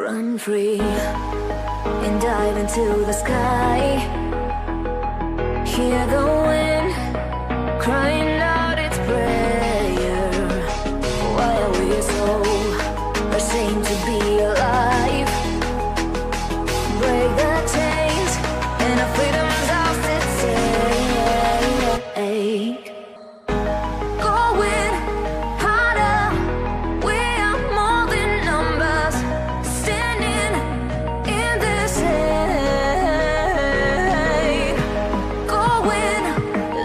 Run free and dive into the sky. Hear the wind crying out its prayer. Why are we so ashamed to be alive? Break the chains and our freedom's ours at stake. Going harder, we are more than numbers, standing in this aid. Going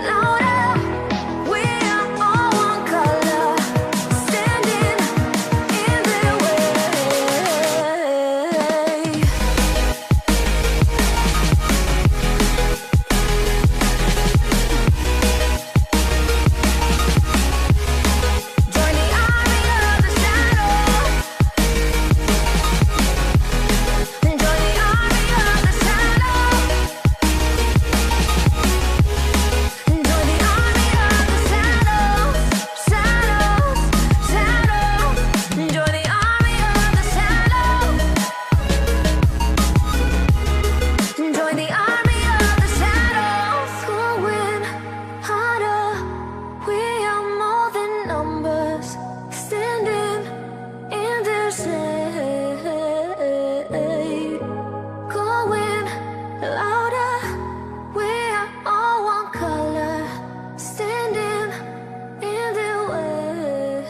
louder, we are all one color, standing in their way. Join the army of the shadow. Join the army of the shadow. Join the army of the shadows, shadows, shadows. Join the army of the shadows. Join the army of the shadows. Going harder, we are more than numbers, standing in their shade. Going louder, we are all one color, standing in their way.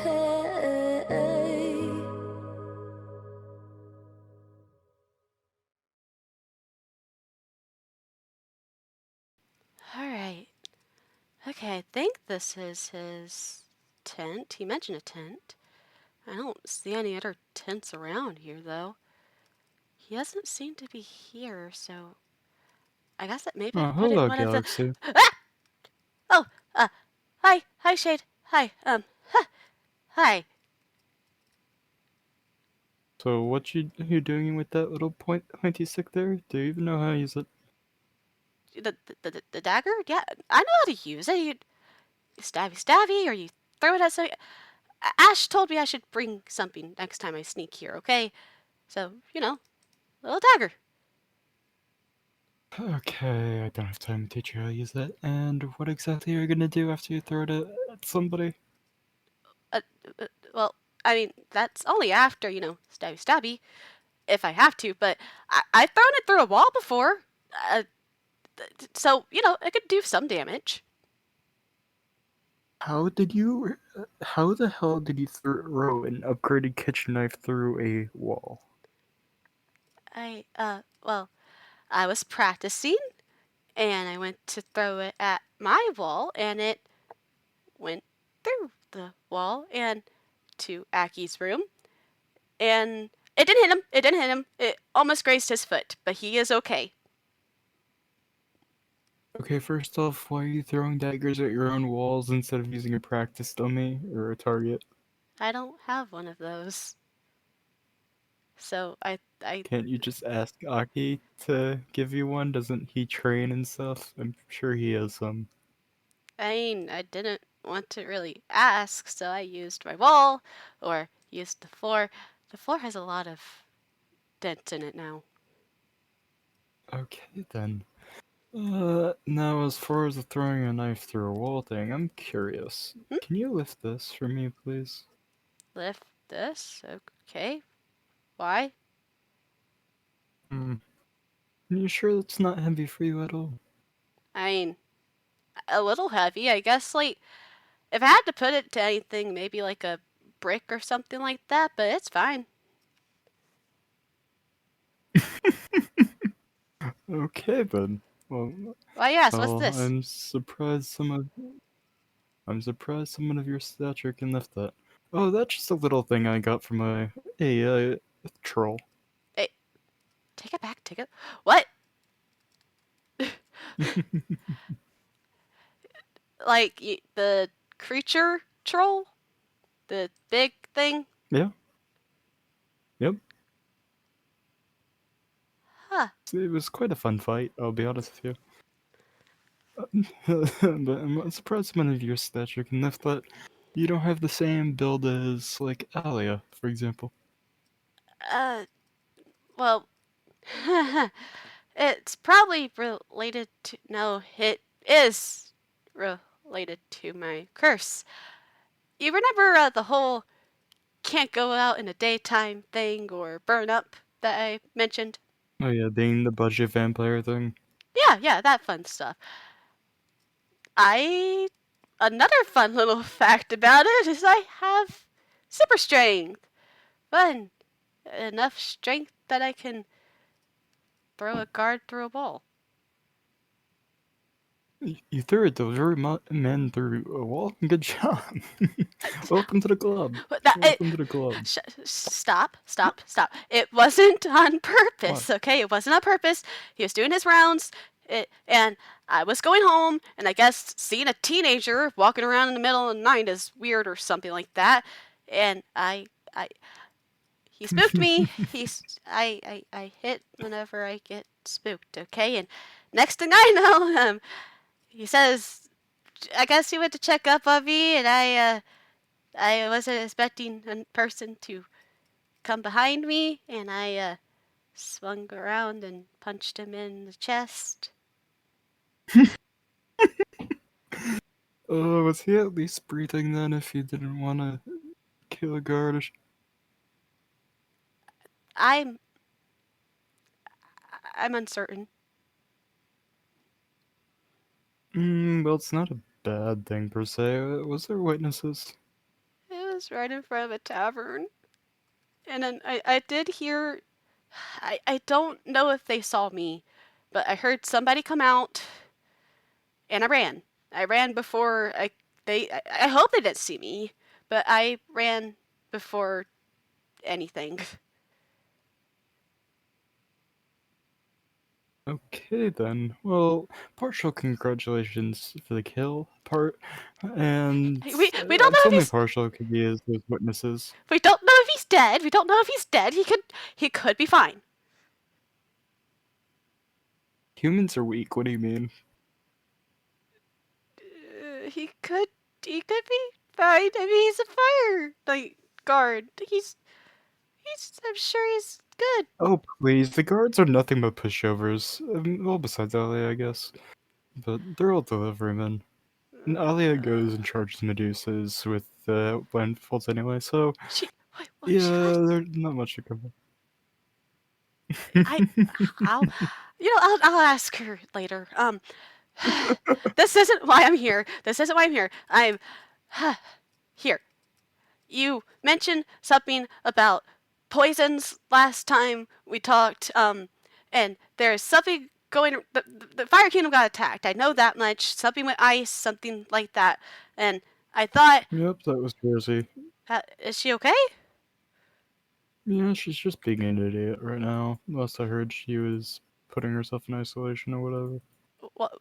Alright. Okay, I think this is his tent. He mentioned a tent. I don't see any other tents around here, though. He doesn't seem to be here, so I guess that maybe I Oh, put in hello, one of the. Galaxy. Ah! Oh, hi, Shade. Hi, hi. So, what you doing with that little pointy stick there? Do you even know how to use it? The dagger? Yeah, I know how to use it. You stabby, or you throw it at something. Ash told me I should bring something next time I sneak here, okay? So, little dagger. Okay, I don't have time to teach you how to use that. And what exactly are you gonna do after you throw it at somebody? Uh, well, I mean, that's only after, stabby, if I have to, but I've thrown it through a wall before. So, it could do some damage. How the hell did you throw an upgraded kitchen knife through a wall? Well, I was practicing, and I went to throw it at my wall, and it went through the wall and to Aki's room, and it didn't hit him. It didn't hit him. It almost grazed his foot, but he is okay. Okay, first off, why are you throwing daggers at your own walls instead of using a practice dummy or a target? I don't have one of those. So I Can't you just ask Aki to give you one? Doesn't he train and stuff? I'm sure he has some. I mean, I didn't want to really ask, so I used my wall or used the floor. The floor has a lot of dents in it now. Okay then. Now as far as the throwing a knife through a wall thing, I'm curious. Hmm? Can you lift this for me, please? Lift this. Okay. Why? Hmm. Are you sure that's not heavy for you at all? I mean, a little heavy, I guess. Like, if I had to put it to anything, maybe like a brick or something like that, but it's fine. Okay then. Well, Why, yes, what's well, this? I'm surprised someone of your stature can lift that. Oh, that's just a little thing I got from a troll. Hey, take it back, take it. What? Like, the creature troll? The big thing? Yeah. Yep. Huh. It was quite a fun fight, I'll be honest with you. But I'm surprised someone of your stature can lift that. You don't have the same build as, like, Aliya, for example. Uh, Well, it's probably related to. No, it is related to my curse. You remember the whole can't go out in the daytime thing or burn up that I mentioned? Oh yeah, being the budget vampire thing. Yeah, that fun stuff. I Another fun little fact about it is I have super strength. Fun. Enough strength that I can throw a guard through a wall. You threw a delivery man through a wall? Good job. Welcome to the club. Welcome to the club. Stop. It wasn't on What? purpose, okay? It wasn't on purpose. He was doing his rounds, and I was going home, and I guess seeing a teenager walking around in the middle of the night is weird or something like that. And he spooked me. I hit whenever I get spooked, okay? And next thing I know, he says, I guess he went to check up on me, and I wasn't expecting a person to come behind me, and I swung around and punched him in the chest. Was he at least breathing then if he didn't want to kill a guard? I'm I'm uncertain. Well, it's not a bad thing per se. Was there witnesses? It was right in front of a tavern, and then I did hear. I don't know if they saw me, but I heard somebody come out, and I ran. I ran before I hope they didn't see me, but I ran before anything. Okay then. Well, partial congratulations for the kill part, and We don't it's know if only he's partial could be as those witnesses. we don't know if he's dead. We don't know if he's dead. He could be fine. Humans are weak. What do you mean? He could be fine. I mean, he's a fire like guard. He's I'm sure he's good. Oh please, the guards are nothing but pushovers. Well, besides Aliya, I guess, but they're all deliverymen. And Aliya goes and charges Medusas with blindfolds anyway, so She what? yeah, there's not much to cover. I I'll I'll ask her later. This isn't why I'm here. This isn't why I'm here. I'm here. You mentioned something about poisons last time we talked, and there's something going. The Fire Kingdom got attacked. I know that much. Something with ice, something like that. And I thought, Yep, that was Jersey. is she okay? Yeah, she's just being an idiot right now. Last I heard, she was putting herself in isolation or whatever. What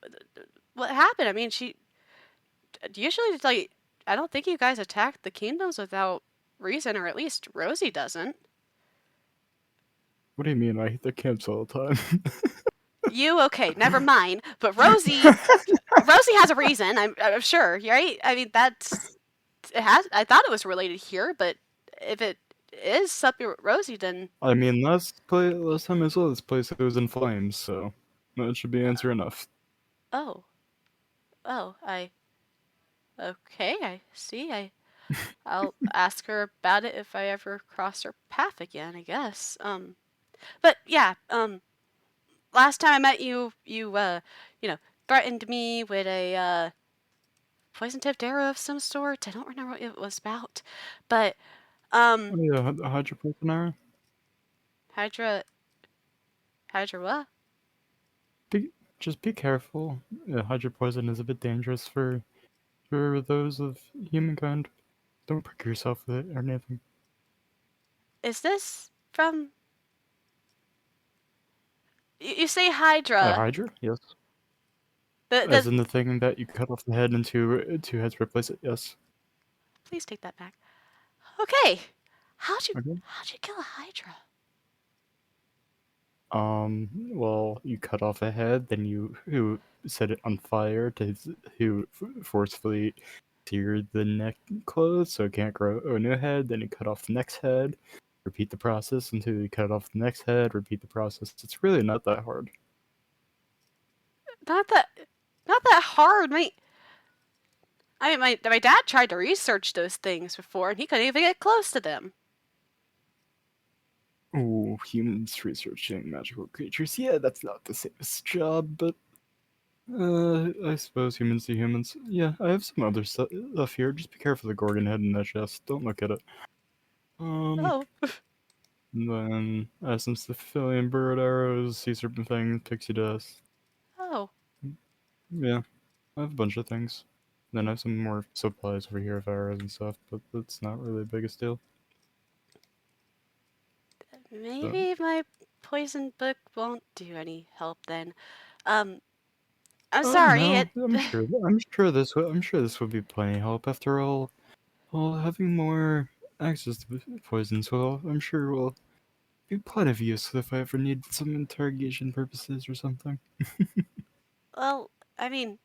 what happened? I mean, she usually it's like I don't think you guys attack the kingdoms without reason, or at least Rosie doesn't. What do you mean? I hit the camps all the time. You okay? Never mind. But Rosie has a reason. I'm sure, right? I mean, it has. I thought it was related here, but if it is something with Rosie, then I mean, last time I saw this place, it was in flames, so that should be answer enough. oh, I okay. I see. I'll ask her about it if I ever cross her path again. I guess. But yeah. Last time I met you, threatened me with a poison tipped arrow of some sort. I don't remember what it was about, but Oh yeah, the hydropoison arrow. Hydra, Hydra what? Just be careful. Hydropoison is a bit dangerous for those of humankind. Don't prick yourself with it or anything. Is this from? You say Hydra. Hydra? Yes. The As in the thing that you cut off the head and two heads replace it. Yes. please take that back. Okay, Okay. how'd you kill a Hydra? Well, you cut off a head, then you set it on fire to forcefully sear the neck closed so it can't grow a new head. Then you cut off the next head, repeat the process until you cut off the next head, repeat the process. It's really not that hard. Not that, not that hard. My dad tried to research those things before, and he couldn't even get close to them. Ooh, humans researching magical creatures. Yeah, that's not the safest job, but I suppose humans do humans. Yeah, I have some other stuff here. Just be careful of the Gorgon head in that chest. Don't look at it. Oh, Then I have some Cephalian bird arrows, sea serpent fangs, pixie dust. oh. Yeah, I have a bunch of things. Then I have some more supplies over here of arrows and stuff, but that's not really the biggest deal. So, Maybe my poison book won't do any help then. Um, I'm oh sorry. no, I'm sure this would be plenty of help. After all, having more access to poisons will, I'm sure, will be plenty of use if I ever need some interrogation purposes or something. Well, I mean,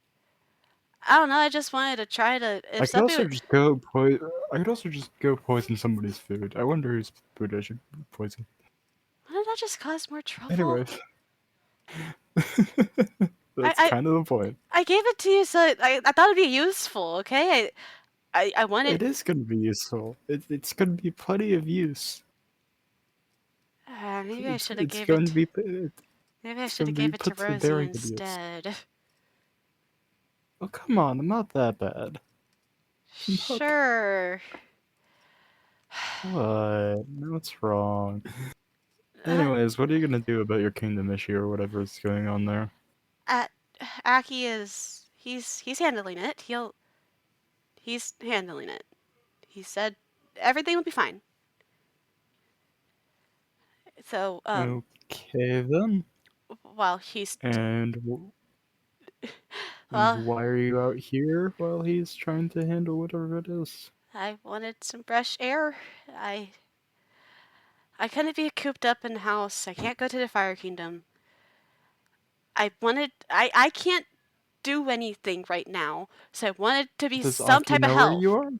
I don't know. I just wanted to try to. I If could something, also just I could also just go poison somebody's food. I wonder whose food I should poison. wouldn't that just cause more trouble? Anyways, I, that's I, kind of the point. I gave it to you so I thought it'd be useful. Okay, I wanted. It is going to be useful. It's going to be plenty of use. Maybe I should have It's gave going to it. be Maybe I it's should going have to be gave it to put to Rosie very good use. instead. Oh come on, I'm not that bad. Not Sure. what? What's wrong? Uh, Anyways, what are you gonna do about your kingdom issue or whatever is going on there? uh, Aki is he's handling it. He's handling it. He said everything will be fine. So Okay then. while he's And and well, why are you out here while he's trying to handle whatever it is? I wanted some fresh air. I couldn't be cooped up in the house. I can't go to the Fire Kingdom. I can't do anything right now. So I wanted to be Does some Aki type of know where help. you are?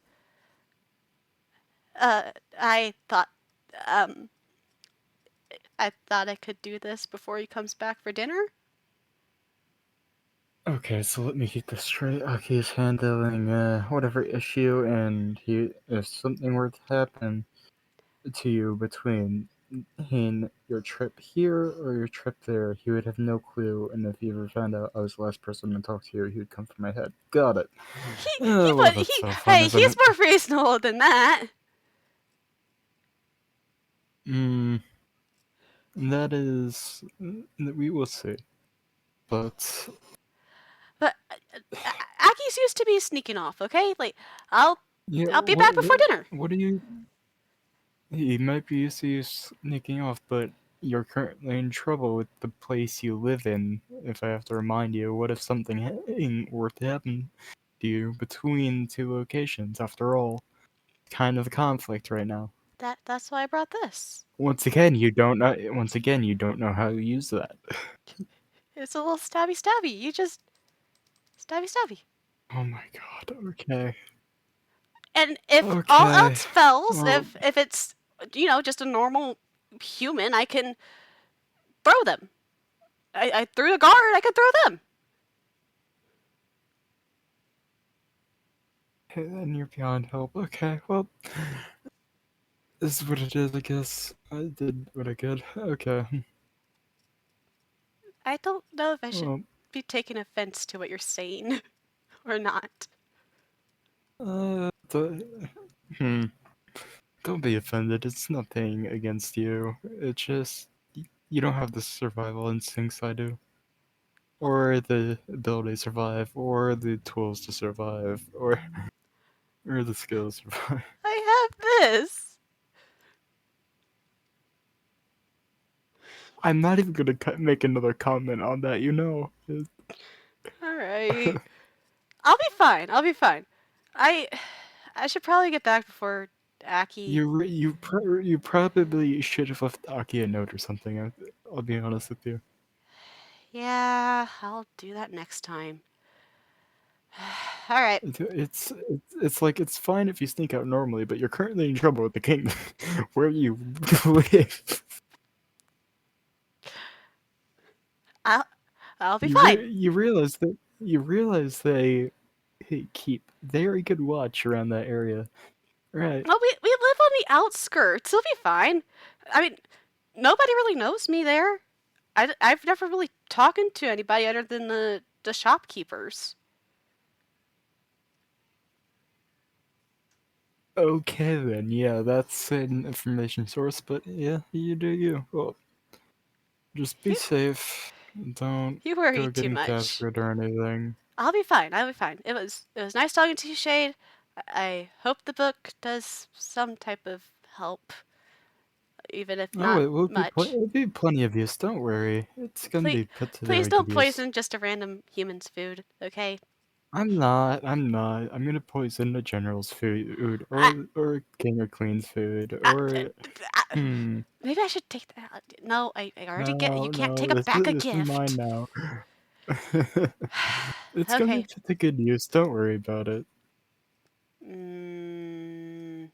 I thought um I thought I could do this before he comes back for dinner. Okay, so let me get this straight. Aki is handling whatever issue, and if something were to happen to you between your trip here or your trip there, he would have no clue, and if he ever found out I was the last person to talk to you, he would come for my head. Got it. Well, that's so fun, Hey, isn't he's it? more reasonable than that. Hmm, that is... we will see. But... But Aki's used to be sneaking off. Okay, like I'll yeah, I'll be back before dinner. what do you... He might be used to you sneaking off, but you're currently in trouble with the place you live in. If I have to remind you, what if something were to happen to you between two locations? After all, kind of a conflict right now. That's why I brought this. Once again, you don't know. Once again, you don't know how to use that. It's a little stabby stabby. You just stabby stabby. Oh my god. Okay. And if all Okay. else fails, Well, if it's just a normal human, I can throw them. I threw a guard. I could throw them. and you're beyond help. Okay. Well, this is what it is. I guess I did what I could. Okay. I don't know if I should Well, be taking offense to what you're saying or not. uh, the, hmm. Don't be offended. It's nothing against you. It's just you don't have the survival instincts I do, or the ability to survive, or the tools to survive, or the skills to survive. I have this. I'm not even gonna make another comment on that. You know. All right. I'll be fine. I'll be fine. I I should probably get back before Aki. You probably should have left Aki a note or something. I'll be honest with you. Yeah, I'll do that next time. All right. It's like it's fine if you sneak out normally, but you're currently in trouble with the kingdom where you live. I'll be fine. You realize they keep very good watch around that area, right? Well, we live on the outskirts. It'll be fine. I mean, nobody really knows me there. I've never really talked to anybody other than the shopkeepers. Okay then, yeah, that's an information source, but yeah, you do you. Well, just be You, safe. Don't you worry go too getting much. captured or anything. I'll be fine. I'll be fine. It was nice talking to you, Shade. I hope the book does some type of help, even if Oh, not it will be much. it'll be plenty of use. Don't worry. It's gonna Please, be put to please very don't good use. poison just a random human's food, okay? I'm not. I'm not. I'm gonna poison the general's food, I, or King or Queen's food, I, or I, hmm. maybe I should take that. No, I already get. You No, can't no, take a back a this is mine gift. now. It's gonna be Okay. put to good use. Don't worry about it. Mm,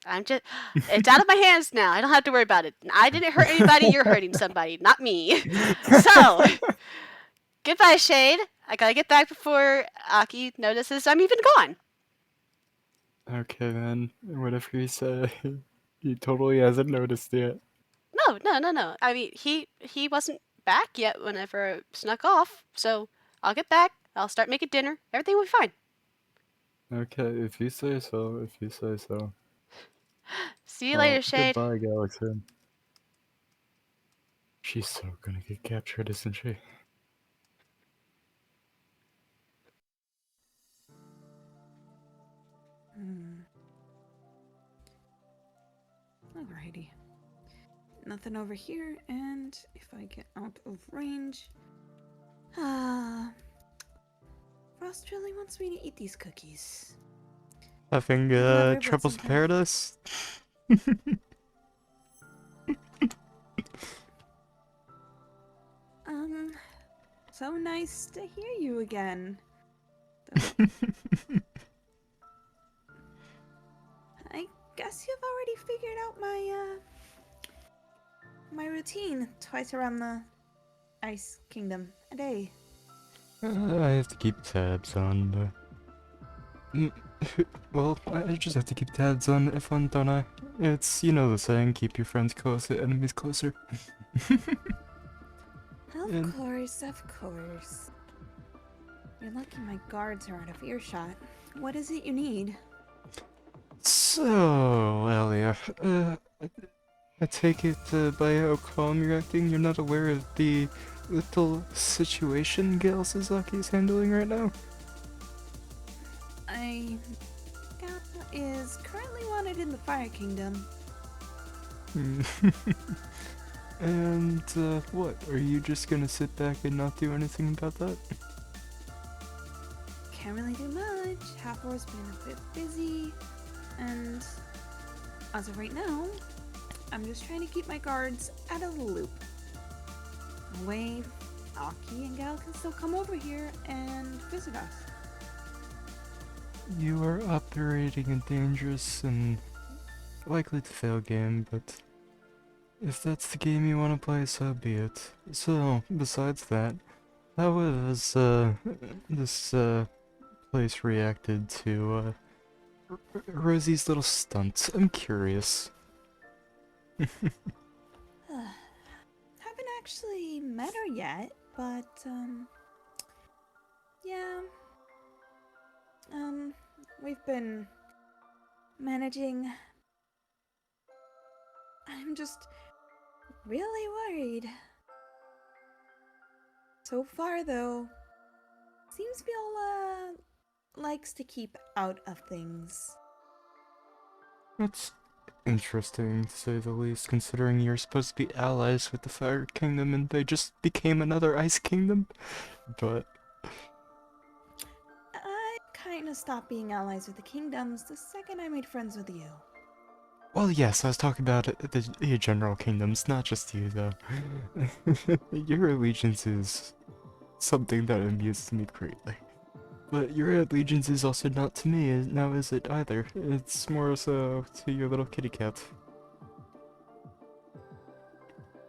I'm just. It's out of my hands now. I don't have to worry about it. I didn't hurt anybody. You're hurting somebody, not me. So, goodbye, Shade. I gotta get back before Aki notices I'm even gone. Okay then, whatever you say. He totally hasn't noticed yet. No, no, no, no. I mean, he wasn't back yet whenever I snuck off. So I'll get back. I'll start making dinner. Everything will be fine. Okay, if you say so, if you say so. See you later, Well, Shade. goodbye, Galaxy. She's so gonna get captured, isn't she? Alrighty. Nothing over here, and if I get out of range. Frost really wants me to eat these cookies. Having Whatever, but troubles in sometimes- paradise? So nice to hear you again. I guess you've already figured out my routine twice around the Ice Kingdom a day. I have to keep tabs on well, I just have to keep tabs on F1, don't I? It's, you know the saying, keep your friends close, enemies closer. Of course, of course. You're lucky my guards are out of earshot. What is it you need? So, Aliya, I take it by how calm you're acting, you're not aware of the little situation Gail Sasaki is handling right now? Gal is currently wanted in the Fire Kingdom. And, what? Are you just gonna sit back and not do anything about that? Can't really do much. Half-Hour's been a bit busy, and as of right now, I'm just trying to keep my guards out of the loop. That way, Aki and Gal can still come over here and visit us. You are operating a dangerous and likely to fail game, but if that's the game you want to play, so be it. So, besides that, how has this place reacted to Rosie's little stunt? I'm curious. Haven't actually met her yet, but yeah. We've been managing. I'm just really worried. So far, though, seems Viola likes to keep out of things. That's interesting, to say the least, considering you're supposed to be allies with the Fire Kingdom and they just became another Ice Kingdom. But I kinda stopped being allies with the kingdoms the second I made friends with you. well, yes, I was talking about the general kingdoms, not just you, though. Your allegiance is something that amuses me greatly. But your allegiance is also not to me, now is it either? It's more so to your little kitty cat.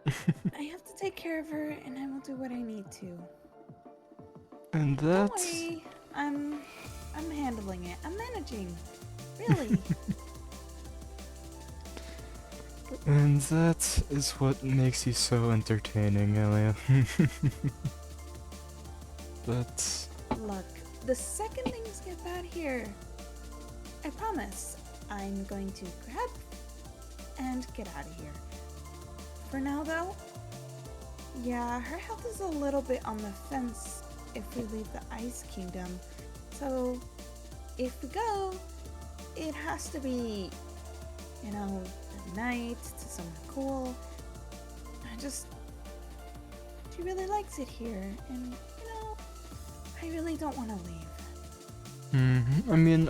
I have to take care of her, and I will do what I need to. And Don't that's... worry, I'm handling it. I'm managing. Really. And that is what makes you so entertaining, Aliya. But... Look, the second things get bad here, I promise I'm going to grab and get out of here. For now, though, yeah, her health is a little bit on the fence if we leave the Ice Kingdom. So, if we go, it has to be, at night, to somewhere cool. She really likes it here, and, I really don't want to leave. I mean,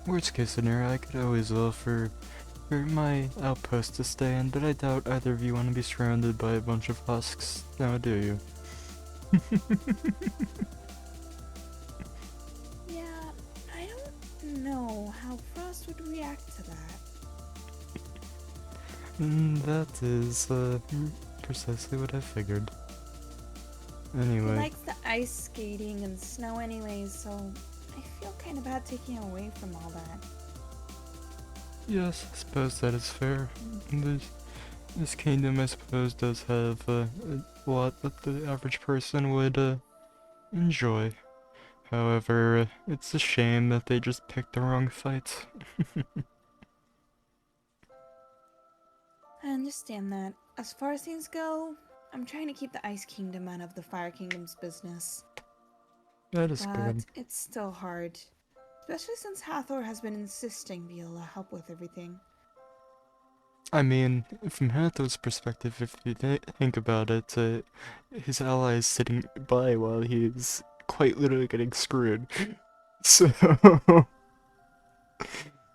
worst case scenario, I could always offer for my outpost to stay in, but I doubt either of you want to be surrounded by a bunch of husks, now do you? Yeah, I don't know how Frost would react to that. That is, precisely what I figured. He Anyway. likes the ice skating and snow anyways, so I feel kind of bad taking him away from all that. Yes, I suppose that is fair. This kingdom, I suppose, does have a lot that the average person would enjoy. However, it's a shame that they just picked the wrong fight. I understand that. As far as things go, I'm trying to keep the Ice Kingdom out of the Fire Kingdom's business. That is But good. it's still hard. Especially since Hathor has been insisting Viola help with everything. I mean, from Hato's perspective, if you think about it, his ally is sitting by while he's quite literally getting screwed. So,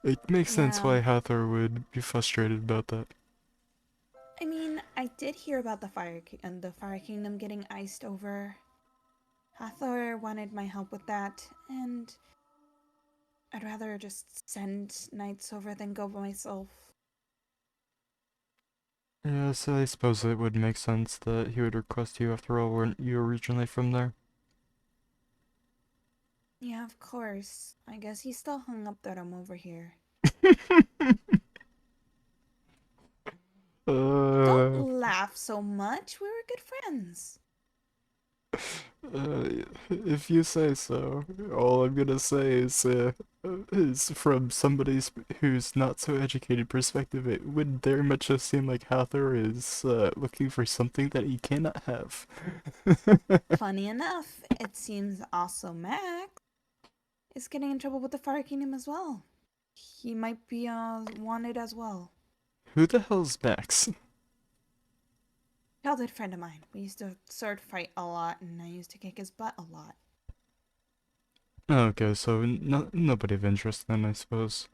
it makes sense Yeah. why Hathor would be frustrated about that. I mean, I did hear about the Fire Kingdom getting iced over. Hathor wanted my help with that, and I'd rather just send knights over than go by myself. Yeah, so I suppose it would make sense that he would request you after all, weren't you originally from there? Yeah, of course. I guess he's still hung up that I'm over here. Don't laugh so much. We were good friends. If you say so. All I'm gonna say is from somebody's who's not so educated perspective, it would very much just seem like Hathor is looking for something that he cannot have. Funny enough, it seems also Max is getting in trouble with the Fire Kingdom as well. He might be wanted as well. Who the hell's Max? Childhood friend of mine. We used to sword fight a lot, and I used to kick his butt a lot. Okay, so nobody of interest then, I suppose.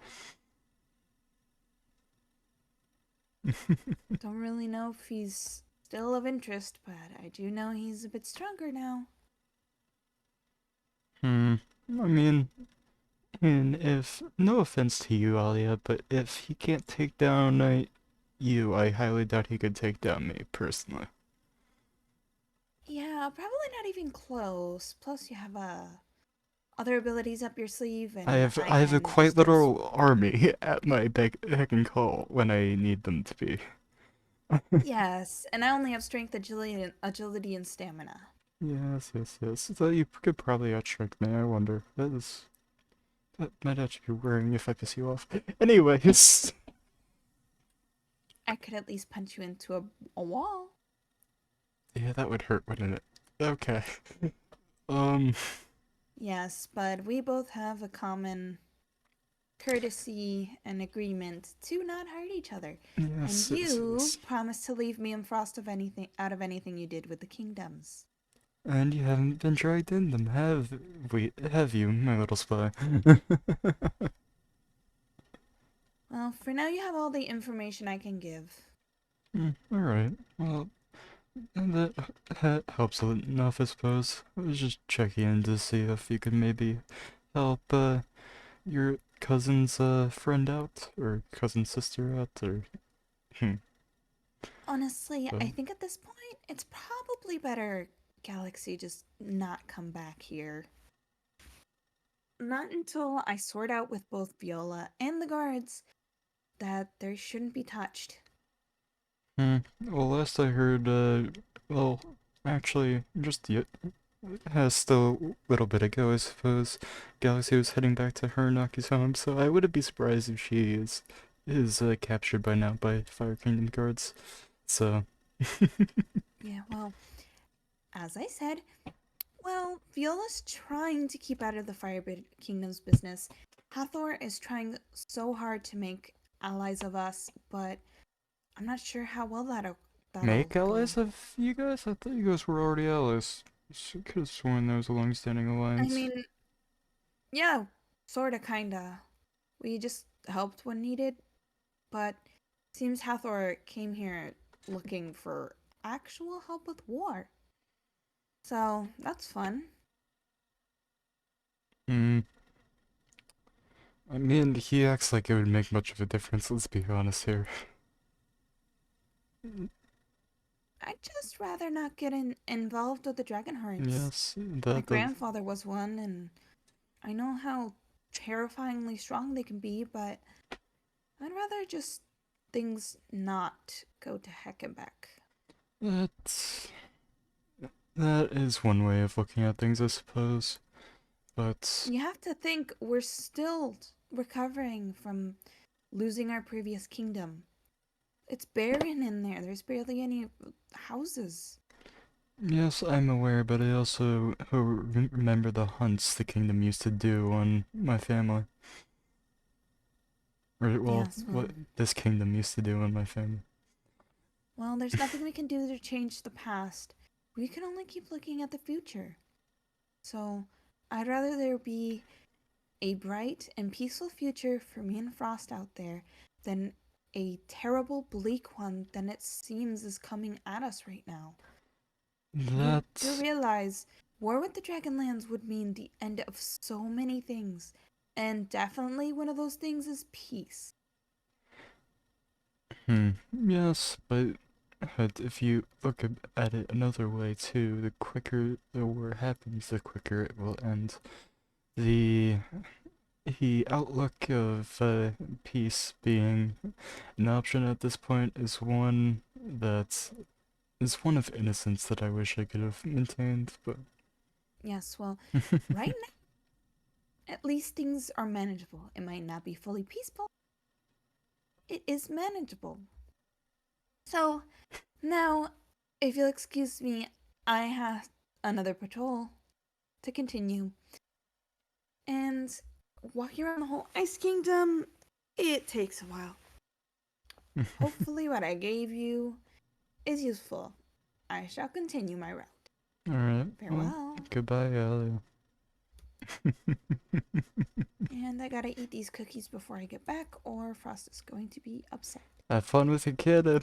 Don't really know if he's still of interest, but I do know he's a bit stronger now. I mean, and if, no offense to you, Aliya, but if he can't take down you, I highly doubt he could take down me, personally. Yeah, probably not even close. Plus, you have other abilities up your sleeve, and I have a quite literal army at my beck and call when I need them to be. Yes, and I only have strength, agility, and stamina. Yes. So you could probably outstrike me, I wonder. That might actually be worrying if I piss you off. Anyways. I could at least punch you into a wall. Yeah, that would hurt, wouldn't it? Okay. Yes, but we both have a common courtesy and agreement to not hurt each other. Yes, And you yes. promised to leave me and Frost out of anything you did with the kingdoms. And you haven't been dragged in them, have you, my little spy? Well, for now you have all the information I can give. Alright. Well, And that helps enough, I suppose. I was just checking in to see if you could maybe help your cousin's friend out, or cousin sister out, or hmm. Honestly, But I think at this point, it's probably better Galaxy just not come back here. Not until I sort out with both Viola and the guards that they shouldn't be touched. well, last I heard, well, actually, just still a little bit ago, I suppose, Galaxy was heading back to her Naki's home, so I wouldn't be surprised if she is captured by now by Fire Kingdom guards. So, Yeah, well, as I said, well, Viola's trying to keep out of the Fire Kingdom's business. Hathor is trying so hard to make allies of us, but I'm not sure how well that'll make go. allies of you guys? I thought you guys were already allies. Could have sworn there was a long-standing I alliance. mean, yeah, sorta, kinda. We just helped when needed, but seems Hathor came here looking for actual help with war. So that's fun. Hmm. I mean, he acts like it would make much of a difference, let's be honest here. I'd just rather not get involved with the Dragonhearts. Yes, My that does. grandfather was one, and I know how terrifyingly strong they can be, but I'd rather just things not go to heck and back. That's that is one way of looking at things, I suppose. But You have to think we're still recovering from losing our previous kingdom. It's barren in there. There's barely any houses. yes, I'm aware, but I also remember the hunts the kingdom used to do on my family. Or, well, Yes, what this kingdom used to do on my family. well, there's nothing we can do to change the past. We can only keep looking at the future. So, I'd rather there be a bright and peaceful future for me and Frost out there than a terrible, bleak one than it seems is coming at us right now. You do That, realize war with the Dragonlands would mean the end of so many things, and definitely one of those things is peace. yes, but if you look at it another way too, the quicker the war happens, the quicker it will end. The the outlook of peace being an option at this point is one of innocence that I wish I could have maintained, but Yes, well, right now, at least things are manageable. It might not be fully peaceful, it is manageable. So, now, if you'll excuse me, I have another patrol to continue. And walking around the whole Ice Kingdom, it takes a while. Hopefully, what I gave you is useful. I shall continue my route. alright. Well, Farewell. goodbye, Aliya. And I gotta eat these cookies before I get back, or Frost is going to be upset. Have fun with your kid.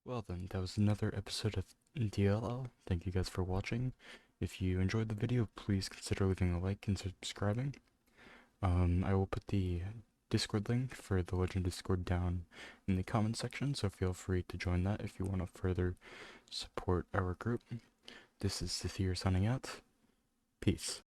Well then, that was another episode of DLL. Thank you guys for watching. If you enjoyed the video, please consider leaving a like and subscribing. I will put the Discord link for the Legend Discord down in the comment section, so feel free to join that if you want to further support our group. This is Sithir signing out. Peace.